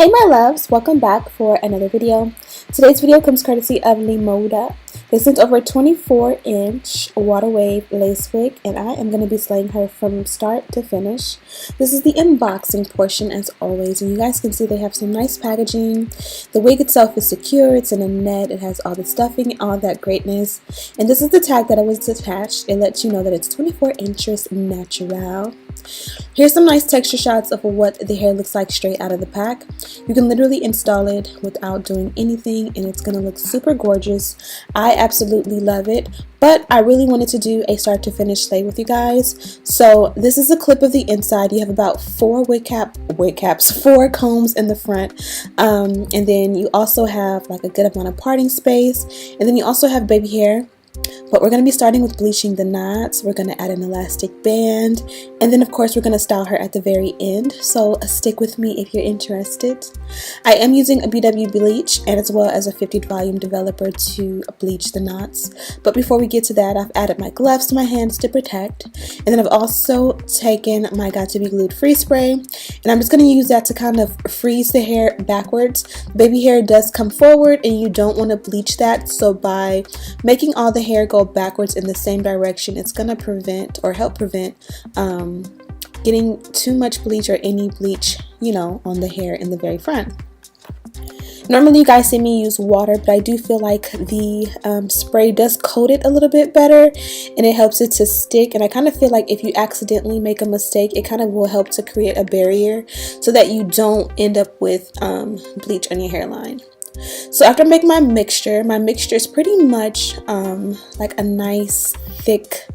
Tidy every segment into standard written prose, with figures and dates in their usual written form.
Hey my loves, welcome back for another video. Today's video comes courtesy of Lemoda. They sent over a 24-inch water wave lace wig, and I am going to be slaying her from start to finish. This is the unboxing portion as always, and you guys can see they have some nice packaging. The wig itself is secure, it's in a net, it has all the stuffing, all that greatness. And this is the tag that I was attached. It lets you know that it's 24 inches natural. Here's some nice texture shots of what the hair looks like straight out of the pack. You can literally install it without doing anything and it's going to look super gorgeous. I absolutely love it, but I really wanted to do a start to finish slay with you guys. So this is a clip of the inside. You have about four four combs in the front, and then you also have like a good amount of parting space, and then you also have baby hair. But we're going to be starting with bleaching the knots. We're going to add an elastic band, and then of course we're going to style her at the very end. So stick with me if you're interested. I am using a BW bleach and as well as a 50 volume developer to bleach the knots. But before we get to that, I've added my gloves to my hands to protect, and then I've also taken my Got to Be Glued free spray, and I'm just going to use that to kind of freeze the hair backwards. Baby hair does come forward and you don't want to bleach that, so by making all the hair go backwards in the same direction, it's going to prevent or help prevent getting too much bleach or any bleach, you know, on the hair in the very front. Normally you guys see me use water, but I do feel like the spray does coat it a little bit better and it helps it to stick, and I kind of feel like if you accidentally make a mistake, it kind of will help to create a barrier so that you don't end up with bleach on your hairline. So after I make my mixture is pretty much like a nice thick,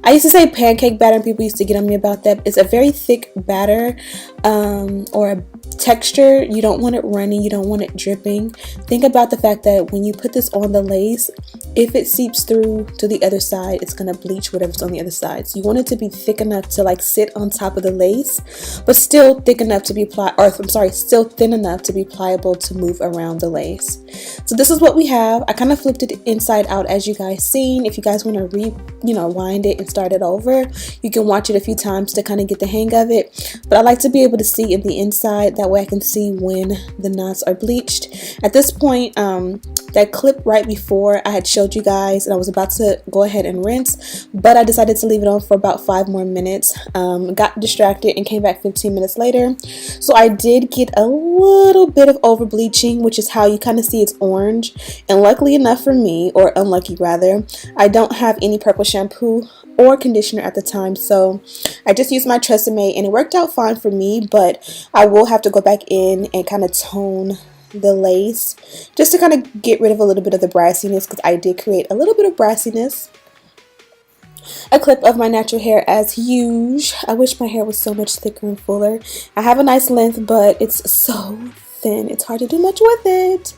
I used to say pancake batter and people used to get on me about that. It's a very thick batter or a texture. You don't want it runny, you don't want it dripping. Think about the fact that when you put this on the lace, if it seeps through to the other side, it's going to bleach whatever's on the other side. So you want it to be thick enough to like sit on top of the lace, but still thick enough to be still thin enough to be pliable to move around the lace. So this is what we have. I kind of flipped it inside out as you guys seen. If you guys want to wind it and start it over, you can watch it a few times to kind of get the hang of it. But I like to be able to see in the inside, that way I can see when the knots are bleached. At this point, that clip right before I had showed you guys, and I was about to go ahead and rinse, but I decided to leave it on for about 5 more minutes. Got distracted and came back 15 minutes later. So I did get a little bit of over bleaching, which is how you kind of see it's orange. And luckily enough for me, or unlucky rather, I don't have any purple shampoo or conditioner at the time, so I just used my Tresemme and it worked out fine for me. But I will have to go back in and kind of tone the lace just to kind of get rid of a little bit of the brassiness, because I did create a little bit of brassiness. A clip of my natural hair as usual. I wish my hair was so much thicker and fuller. I have a nice length, but it's so thin, it's hard to do much with it.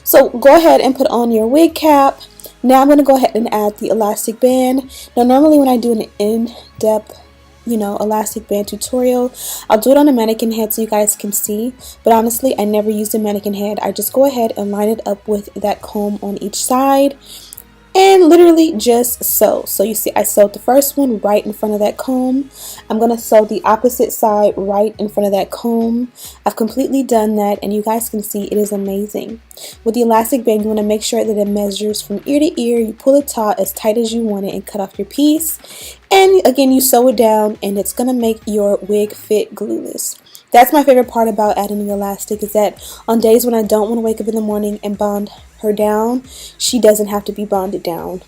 So go ahead and put on your wig cap. Now I'm going to go ahead and add the elastic band. Now normally when I do an in-depth elastic band tutorial, I'll do it on a mannequin head so you guys can see, but honestly I never use a mannequin head. I just go ahead and line it up with that comb on each side and literally just sew. So you see I sewed the first one right in front of that comb. I'm going to sew the opposite side right in front of that comb. I've completely done that and you guys can see it is amazing. With the elastic band, you want to make sure that it measures from ear to ear. You pull it taut as tight as you want it and cut off your piece. And again, you sew it down and it's going to make your wig fit glueless. That's my favorite part about adding the elastic, is that on days when I don't want to wake up in the morning and bond her down, she doesn't have to be bonded down.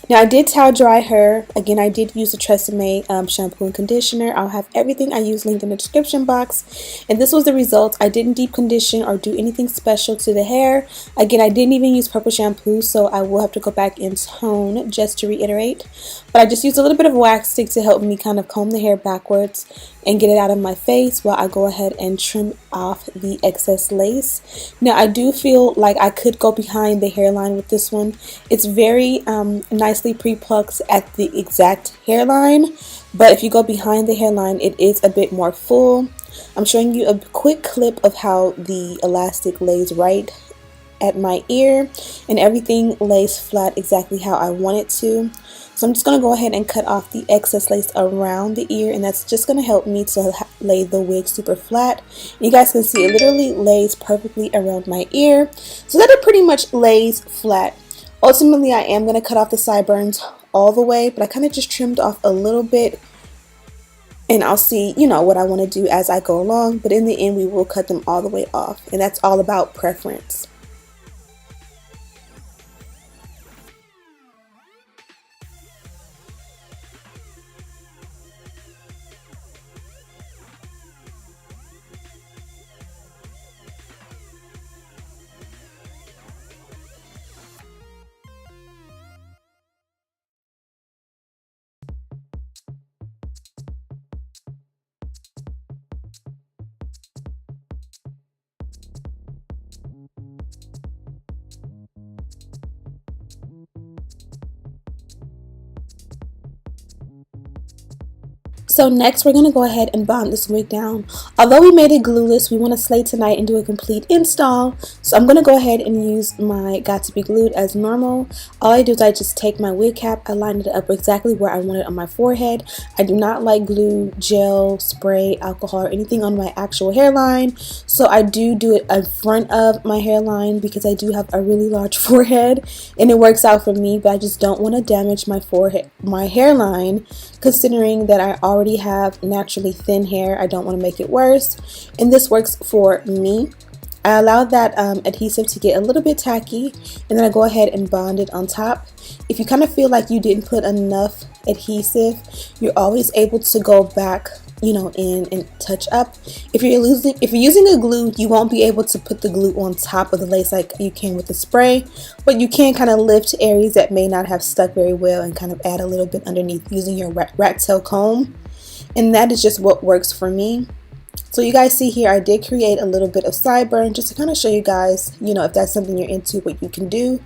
Now I did towel dry her. Again, I did use the Tresemme shampoo and conditioner. I'll have everything I use linked in the description box. And this was the result. I didn't deep condition or do anything special to the hair. Again, I didn't even use purple shampoo, so I will have to go back and tone just to reiterate. But I just used a little bit of wax stick to help me kind of comb the hair backwards and get it out of my face while I go ahead and trim off the excess lace. Now I do feel like I could go behind the hairline with this one. It's very nicely pre-plucked at the exact hairline, but if you go behind the hairline, it is a bit more full. I'm showing you a quick clip of how the elastic lays right at my ear, and everything lays flat exactly how I want it to. So I'm just going to go ahead and cut off the excess lace around the ear, and that's just going to help me to lay the wig super flat. You guys can see it literally lays perfectly around my ear, so that it pretty much lays flat. Ultimately, I am going to cut off the sideburns all the way, but I kind of just trimmed off a little bit, and I'll see, you know, what I want to do as I go along, but in the end we will cut them all the way off, and that's all about preference. So next we're going to go ahead and bond this wig down. Although we made it glueless, we want to slay tonight and do a complete install. So I'm going to go ahead and use my Got To Be Glued as normal. All I do is I just take my wig cap, I line it up exactly where I want it on my forehead. I do not like glue, gel, spray, alcohol, or anything on my actual hairline. So I do it in front of my hairline because I do have a really large forehead and it works out for me, but I just don't want to damage my forehead, my hairline, considering that I already have naturally thin hair. I don't want to make it worse, and this works for me. I allow that adhesive to get a little bit tacky, and then I go ahead and bond it on top. If you kind of feel like you didn't put enough adhesive, you're always able to go back, you know, in and touch up. If you're using a glue, you won't be able to put the glue on top of the lace like you can with the spray, but you can kind of lift areas that may not have stuck very well and kind of add a little bit underneath using your rat tail comb, and that is just what works for me. So you guys see here, I did create a little bit of sideburn just to kind of show you guys, you know, if that's something you're into, what you can do.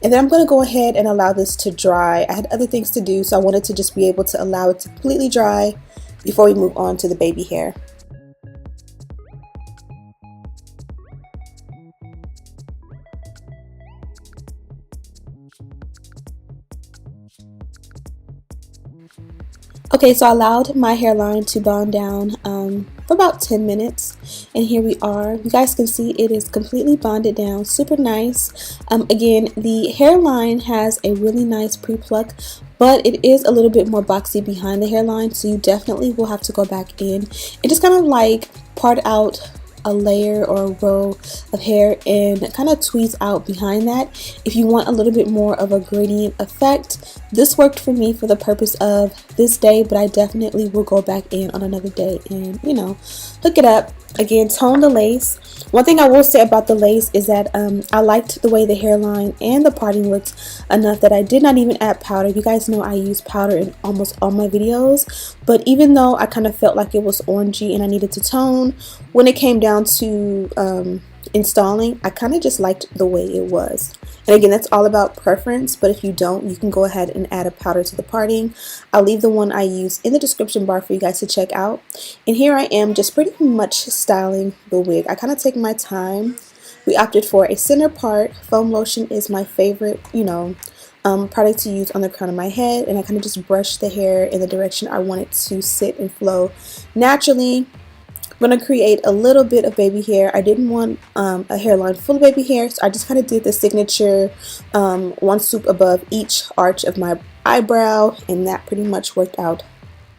And then I'm going to go ahead and allow this to dry. I had other things to do, so I wanted to just be able to allow it to completely dry before we move on to the baby hair. Okay, so I allowed my hairline to bond down for about 10 minutes, and here we are. You guys can see it is completely bonded down, super nice. Again, the hairline has a really nice pre-pluck, but it is a little bit more boxy behind the hairline, so you definitely will have to go back in and just kind of like part out a layer or a row of hair and kind of tweeze out behind that if you want a little bit more of a gradient effect. This worked for me for the purpose of this day, but I definitely will go back in on another day and, you know, hook it up. Again, tone the lace. One thing I will say about the lace is that I liked the way the hairline and the parting looked enough that I did not even add powder. You guys know I use powder in almost all my videos, but even though I kind of felt like it was orangey and I needed to tone, when it came down to installing, I kind of just liked the way it was. And again, that's all about preference, but if you don't, you can go ahead and add a powder to the parting. I'll leave the one I use in the description bar for you guys to check out. And here I am just pretty much styling the wig. I kind of take my time. We opted for a center part. Foam lotion is my favorite, you know, product to use on the crown of my head, and I kind of just brush the hair in the direction I want it to sit and flow naturally. I'm going to create a little bit of baby hair. I didn't want a hairline full of baby hair, so I just kind of did the signature one swoop above each arch of my eyebrow, and that pretty much worked out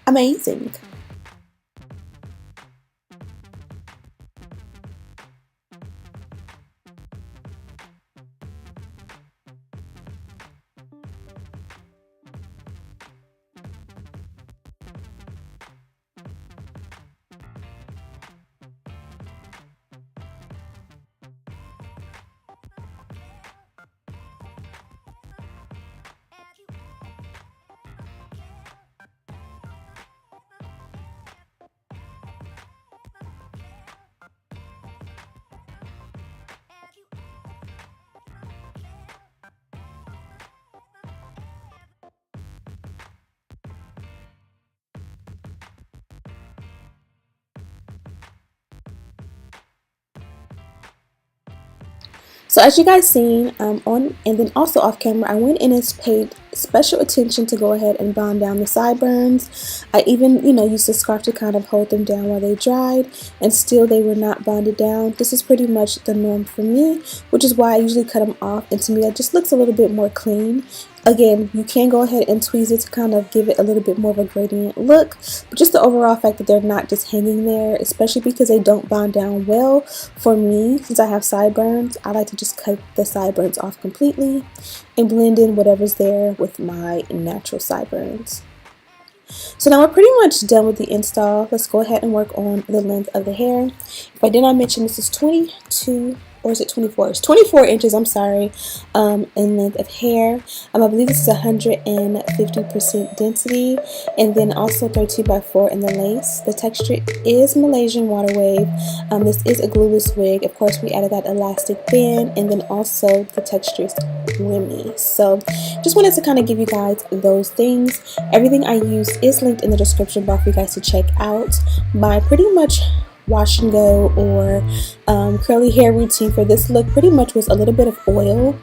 amazing. So as you guys seen on and then also off camera, I went in and paid special attention to go ahead and bond down the sideburns. I even, used a scarf to kind of hold them down while they dried, and still they were not bonded down. This is pretty much the norm for me, which is why I usually cut them off, and to me that just looks a little bit more clean. Again, you can go ahead and tweeze it to kind of give it a little bit more of a gradient look, but just the overall fact that they're not just hanging there, especially because they don't bond down well. For me, since I have sideburns, I like to just cut the sideburns off completely and blend in whatever's there with my natural sideburns. So now we're pretty much done with the install. Let's go ahead and work on the length of the hair. If I did not mention, this is 22, or is it 24? It's 24 inches, I'm sorry, in length of hair. I believe this is 150% density, and then also 32x4 in the lace. The texture is Malaysian water wave. This is a glueless wig. Of course, we added that elastic band, and then also the texture is remy. So just wanted to kind of give you guys those things. Everything I use is linked in the description box for you guys to check out. My pretty much wash and go or curly hair routine for this look pretty much was a little bit of oil,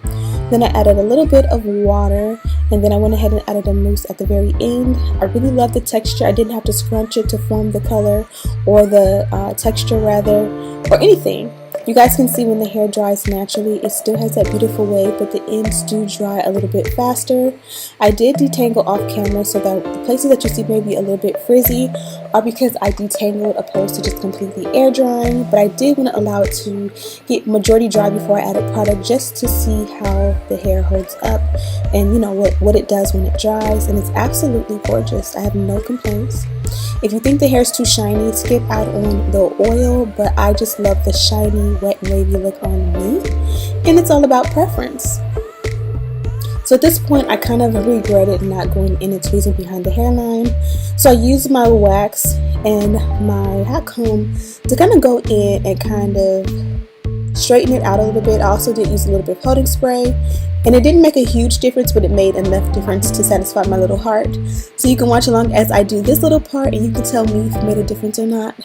then I added a little bit of water, and then I went ahead and added a mousse at the very end. I really love the texture. I didn't have to scrunch it to form the color or the texture rather, or anything. You guys can see when the hair dries naturally, it still has that beautiful wave, but the ends do dry a little bit faster. I did detangle off camera, so that the places that you see maybe a little bit frizzy are because I detangled opposed to just completely air drying, but I did want to allow it to get majority dry before I added product, just to see how the hair holds up and what it does when it dries, and it's absolutely gorgeous. I have no complaints. If you think the hair is too shiny, skip out on the oil, but I just love the shiny, wet, wavy look on me, and it's all about preference. So at this point, I kind of regretted not going in and tweezing behind the hairline. So I used my wax and my hot comb to kind of go in and kind of straighten it out a little bit. I also did use a little bit of coating spray, and it didn't make a huge difference, but it made enough difference to satisfy my little heart. So you can watch along as I do this little part, and you can tell me if it made a difference or not.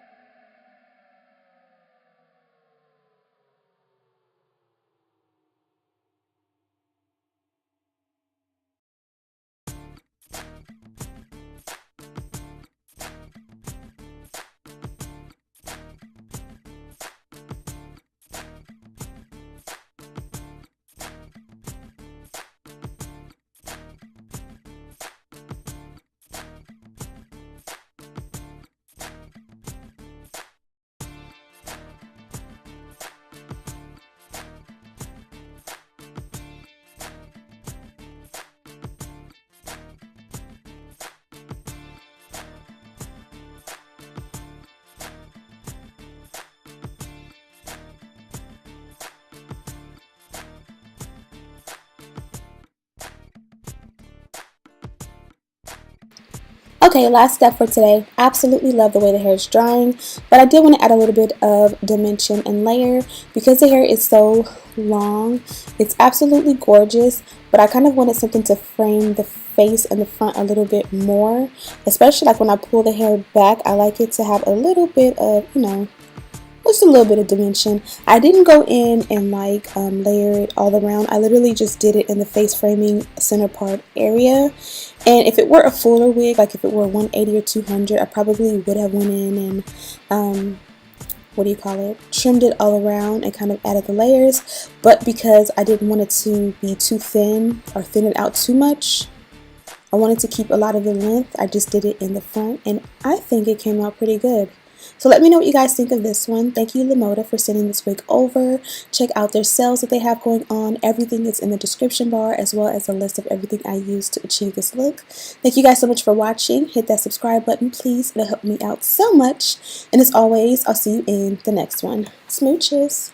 Okay, last step for today. Absolutely love the way the hair is drying, but I did want to add a little bit of dimension and layer because the hair is so long. It's absolutely gorgeous, but I kind of wanted something to frame the face and the front a little bit more, especially like when I pull the hair back. I like it to have a little bit of, just a little bit of dimension. I didn't go in and layer it all around. I literally just did it in the face framing center part area. And if it were a fuller wig, like if it were 180 or 200, I probably would have went in and trimmed it all around and kind of added the layers. But because I didn't want it to be too thin or thin it out too much, I wanted to keep a lot of the length. I just did it in the front, and I think it came out pretty good. So let me know what you guys think of this one. Thank you, Lemoda, for sending this wig over. Check out their sales that they have going on. Everything is in the description bar, as well as a list of everything I used to achieve this look. Thank you guys so much for watching. Hit that subscribe button, please. It'll help me out so much. And as always, I'll see you in the next one. Smooches.